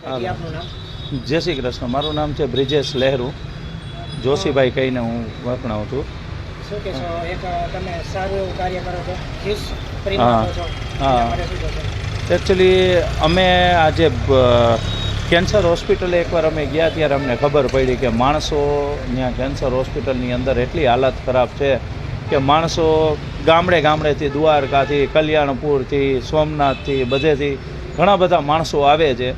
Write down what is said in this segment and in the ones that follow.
જય શ્રી કૃષ્ણ. મારું નામ છે બ્રિજેશ લહેરુ, જોશીભાઈ કહીને હું વખણાવું છું. શું કહેશો, એક તમે સારું એવું કાર્ય કરો છો, જ્યુસ ફ્રી હા. આપો છો, હા. એના માટે શું કહેશો? એકચ્યુઅલી અમે આજે કેન્સર હોસ્પિટલે એકવાર અમે ગયા ત્યારે અમને ખબર પડી કે માણસો ત્યાં કેન્સર હોસ્પિટલની અંદર એટલી હાલત ખરાબ છે કે માણસો ગામડેથી, દ્વારકાથી, કલ્યાણપુરથી, સોમનાથથી, બધેથી ઘણા બધા માણસો આવે છે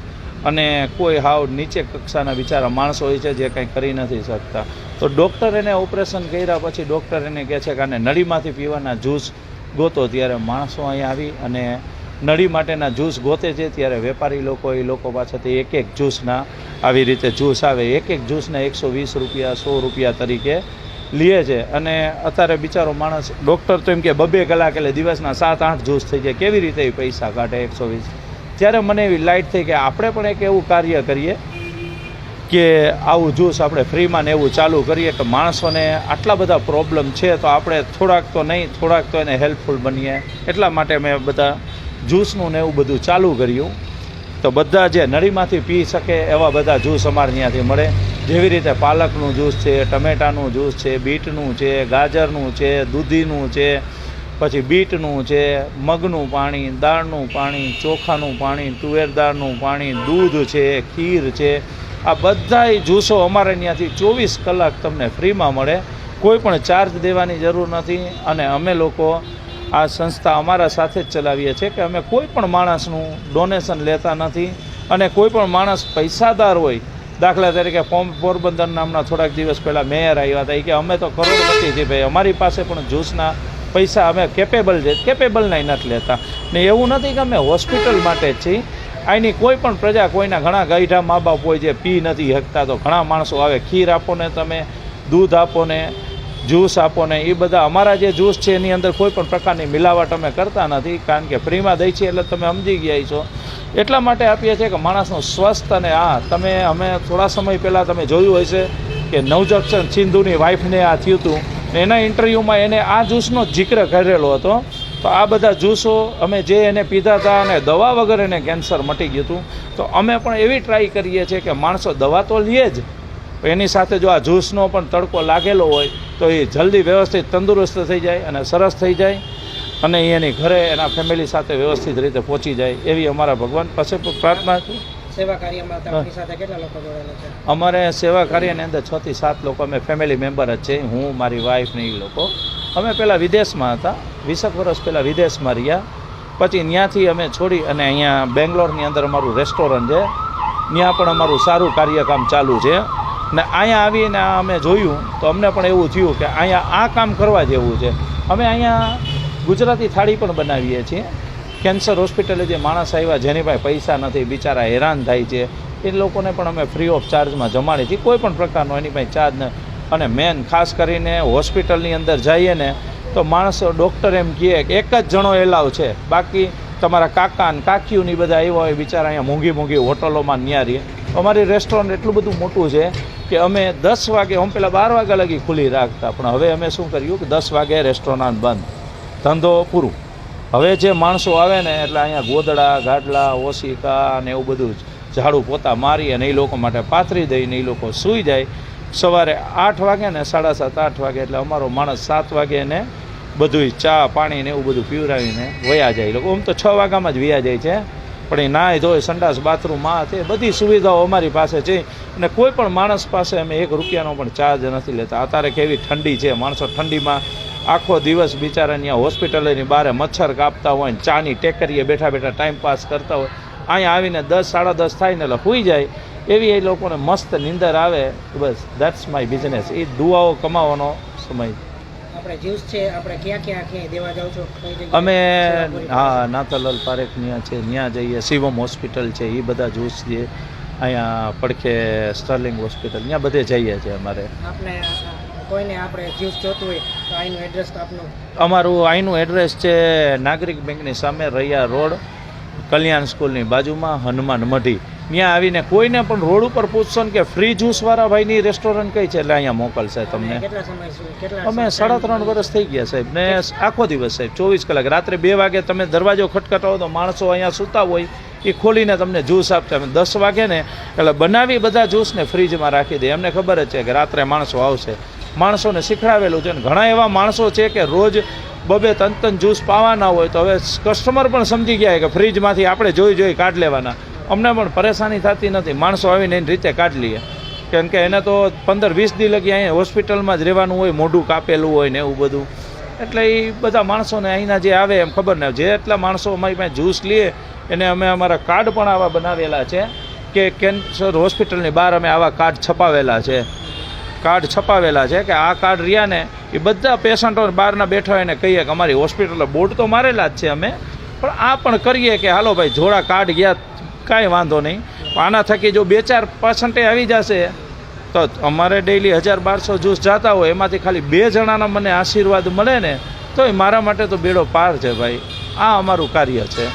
અને કોઈ હાવ નીચે કક્ષાના બિચારા માણસો હોય છે જે કંઈ કરી નથી શકતા. તો ડૉક્ટર એને ઓપરેશન કર્યા પછી ડૉક્ટર એને કહે છે કે આને નળીમાંથી પીવાના જ્યુસ ગોતો. ત્યારે માણસો અહીંયા આવી અને નળી માટેના જ્યુસ ગોતે છે. ત્યારે વેપારી લોકો એ લોકો પાસેથી એક જ્યુસના આવી રીતે જ્યુસ આવે, એક જ્યુસના 120 રૂપિયા, 100 રૂપિયા તરીકે લે છે. અને અત્યારે બિચારો માણસ, ડૉક્ટર તો એમ કે 2 કલાક એટલે દિવસના 7-8 જ્યુસ થઈ જાય, કેવી રીતે એ પૈસા કાઢે 120? ત્યારે મને એવી લાઇટ થઈ કે આપણે પણ એક એવું કાર્ય કરીએ કે આવું જ્યુસ આપણે ફ્રીમાં ને એવું ચાલુ કરીએ કે માણસોને આટલા બધા પ્રોબ્લેમ છે તો આપણે થોડાક તો એને હેલ્પફુલ બનીએ. એટલા માટે મેં બધા જ્યુસનું ને એવું બધું ચાલુ કર્યું. તો બધા જે નળીમાંથી પી શકે એવા બધા જ્યુસ અમારે ત્યાંથી મળે. જેવી રીતે પાલકનું જ્યુસ છે, ટમેટાનું જ્યુસ છે, બીટનું છે, ગાજરનું છે, દૂધીનું છે, પછી બીટનું છે, મગનું પાણી, દાળનું પાણી, ચોખાનું પાણી, તુવેર દાળનું પાણી, દૂધ છે, ખીર છે, આ બધાય જ્યુસો અમારે ત્યાંથી 24 કલાક તમને ફ્રીમાં મળે. કોઈ પણ ચાર્જ દેવાની જરૂર નથી. અને અમે લોકો આ સંસ્થા અમારા સાથે જ ચલાવીએ છીએ કે અમે કોઈ પણ માણસનું ડોનેશન લેતા નથી. અને કોઈ પણ માણસ પૈસાદાર હોય, દાખલા તરીકે પોરબંદર નામના થોડાક દિવસ પહેલાં મેયર આવ્યા હતા, એ કે અમે તો કરોડપતિ છીએ ભાઈ, અમારી પાસે પણ જ્યુસના પૈસા અમે કેપેબલના નથી લેતા. ને એવું નથી કે અમે હોસ્પિટલ માટે જ છીએ. અહીંની કોઈ પણ પ્રજા, કોઈના ઘણા ગઈઢા મા બાપ હોય જે પી નથી શકતા, તો ઘણા માણસો આવે, ખીર આપો ને, તમે દૂધ આપો ને, જ્યુસ આપો ને. એ બધા અમારા જે જ્યુસ છે એની અંદર કોઈ પણ પ્રકારની મિલાવટ અમે કરતા નથી, કારણ કે ફ્રીમાં દઈ છીએ એટલે તમે સમજી ગયા છો. એટલા માટે આપીએ છીએ કે માણસનું સ્વસ્થ. અને અમે થોડા સમય પહેલાં તમે જોયું હશે કે નવજોત સિંધુની વાઈફને આ થયું હતું, એના ઇન્ટરવ્યૂમાં એને આ જ્યુસનો જિક્ર કરેલો હતો. તો આ બધા જ્યુસો અમે જે એને પીધા હતા અને દવા વગર એને કેન્સર મટી ગયું હતું. તો અમે પણ એવી ટ્રાય કરીએ છીએ કે માણસો દવા તો લે જ, એની સાથે જો આ જ્યુસનો પણ તડકો લાગેલો હોય તો એ જલ્દી વ્યવસ્થિત તંદુરસ્ત થઈ જાય અને સરસ થઈ જાય અને એની ઘરે એના ફેમિલી સાથે વ્યવસ્થિત રીતે પહોંચી જાય, એવી અમારા ભગવાન પાસે પ્રાર્થના છે. સેવા કાર્યમાં તમારી સાથે કેટલા લોકો જોડાયેલા છે? અમારે સેવા કાર્યની અંદર 6 થી 7 લોકો અમે ફેમિલી મેમ્બર જ છે. હું, મારી વાઈફ ને એ લોકો. અમે પહેલાં વિદેશમાં હતા, 20 વર્ષ પહેલાં વિદેશમાં રહ્યા. પછી ત્યાંથી અમે છોડી અને અહીંયા બેંગ્લોરની અંદર અમારું રેસ્ટોરન્ટ છે, ત્યાં પણ અમારું સારું કાર્યકામ ચાલુ છે. ને અહીંયા આવીને અમે જોયું તો અમને પણ એવું થયું કે અહીંયા આ કામ કરવા જેવું છે. અમે અહીંયા ગુજરાતી થાળી પણ બનાવીએ છીએ. કેન્સર હોસ્પિટલે જે માણસ આવ્યા જેની પાસે પૈસા નથી, બિચારા હેરાન થાય છે, એ લોકોને પણ અમે ફ્રી ઓફ ચાર્જમાં જમાડીએ છીએ. કોઈ પણ પ્રકારનો એની પાસે ચાર્જ ન. અને મેન ખાસ કરીને હોસ્પિટલની અંદર જઈએ ને તો માણસો, ડૉક્ટર એમ કહે કે એક જ જણો એલાવ છે, બાકી તમારા કાકા ને કાકીઓની બધા આવ્યા હોય બિચારા અહીંયા મોંઘી હોટલોમાં ન્યા રહીએ. અમારી રેસ્ટોરન્ટ એટલું બધું મોટું છે કે અમે 10 વાગે, અમે પહેલાં 12 વાગ્યા લગી ખુલ્લી રાખતા, પણ હવે અમે શું કર્યું કે 10 વાગે રેસ્ટોરન્ટ બંધ, ધંધો પૂરું. હવે જે માણસો આવે ને એટલે અહીંયા ગોદડા, ગાડલા, ઓશિકા અને એવું બધું ઝાડુ પોતા મારી અને એ લોકો માટે પાથરી દઈને એ લોકો સૂઈ જાય. સવારે 8 વાગે ને 7:30-8 વાગે એટલે અમારો માણસ 7 વાગે એને બધું ચા પાણી ને એવું બધું પીવડાવીને વયા જાય. લોકો આમ તો 6 વાગ્યામાં જ વયા જાય છે, પણ એ નાય ધોય, સંડાસ, બાથરૂમ, આ તે બધી સુવિધાઓ અમારી પાસે છે. અને કોઈ પણ માણસ પાસે અમે 1 રૂપિયાનો પણ ચાર્જ નથી લેતા. અત્યારે કેવી ઠંડી છે, માણસો ઠંડીમાં આખો દિવસ બિચારા ત્યાં હોસ્પિટલની બહાર મચ્છર કાપતા હોય ને ચાની ટેકરીએ બેઠા ટાઈમ પાસ કરતા હોય. અહીંયા આવીને 10-10:30 થાય ને એટલે સૂઈ જાય. એવી એ લોકોને મસ્ત નીંદર આવે. બસ ધેટ્સ માય બિઝનેસ. એ દુઆઓ કમાવાનો સમય. આપણે જ્યુસ છે, આપણે ક્યાં દેવા જાવ છો? અમે નાથાલાલ પારેખ ત્યાં છે, ત્યાં જઈએ. શિવમ હોસ્પિટલ છે, એ બધા જ્યુસ છે. અહીંયા પડખે સ્ટર્લિંગ હોસ્પિટલ, ત્યાં બધે જઈએ છીએ. અમારે કોઈને આપણે જ્યુસ જોતું હોય તો અહીંનું એડ્રેસ આપનું? અમારું અહીંનું એડ્રેસ છે નાગરિક બેંકની સામે, રૈયા રોડ, કલ્યાણ સ્કૂલની બાજુમાં, હનુમાન મઢી. ત્યાં આવીને કોઈને પણ રોડ ઉપર પૂછશો ને કે ફ્રી જ્યુસવાળા ભાઈની રેસ્ટોરન્ટ કઈ છે એટલે અહીંયા મોકલશે તમને. અમે 3.5 વર્ષ થઈ ગયા સાહેબ, ને આખો દિવસ સાહેબ 24 કલાક. રાત્રે 2 વાગે તમે દરવાજો ખટખટાવો તો માણસો અહીંયા સૂતા હોય, એ ખોલીને તમને જ્યુસ આપશે. અમે 10 વાગે ને એટલે બનાવી બધા જ્યુસને ફ્રીજમાં રાખી દે. એમને ખબર જ છે કે રાત્રે માણસો આવશે. માણસોને શીખડાવેલું છે ને ઘણા એવા માણસો છે કે રોજ 2-3 જ્યુસ પાવાના હોય તો હવે કસ્ટમર પણ સમજી ગયા કે ફ્રીજમાંથી આપણે જોઈ કાઢી લેવાના. અમને પણ પરેશાની થતી નથી. માણસો આવીને એની રીતે કાઢી લઈએ. કેમ કે એને તો 15-20 દી લગી અહીંયા હોસ્પિટલમાં જ રહેવાનું હોય, મોઢું કાપેલું હોય ને એવું બધું. એટલે એ બધા માણસોને અહીંના જે આવે એમ ખબર ને જેટલા માણસો અમારી પાસે જ્યુસ લઈએ એને અમે અમારા કાર્ડ પણ આવા બનાવેલા છે કે કેન્સર હોસ્પિટલની બહાર અમે આવા કાર્ડ છપાવેલા છે. કે આ કાર્ડ રહ્યા ને એ બધા પેશન્ટો બહારના બેઠા હોય ને કહીએ કે અમારી હોસ્પિટલ બોર્ડ તો મારેલા જ છે અમે, પણ આ પણ કરીએ કે હાલો ભાઈ જોડા કાર્ડ ગયા કાંઈ વાંધો નહીં. આના થકી જો 2-4% આવી જશે તો અમારે ડેઈલી 1000-1200 જ્યુસ જતા હોય એમાંથી ખાલી 2 જણાના મને આશીર્વાદ મળે ને તો એ મારા માટે તો બેડો પાર છે ભાઈ. આ અમારું કાર્ય છે.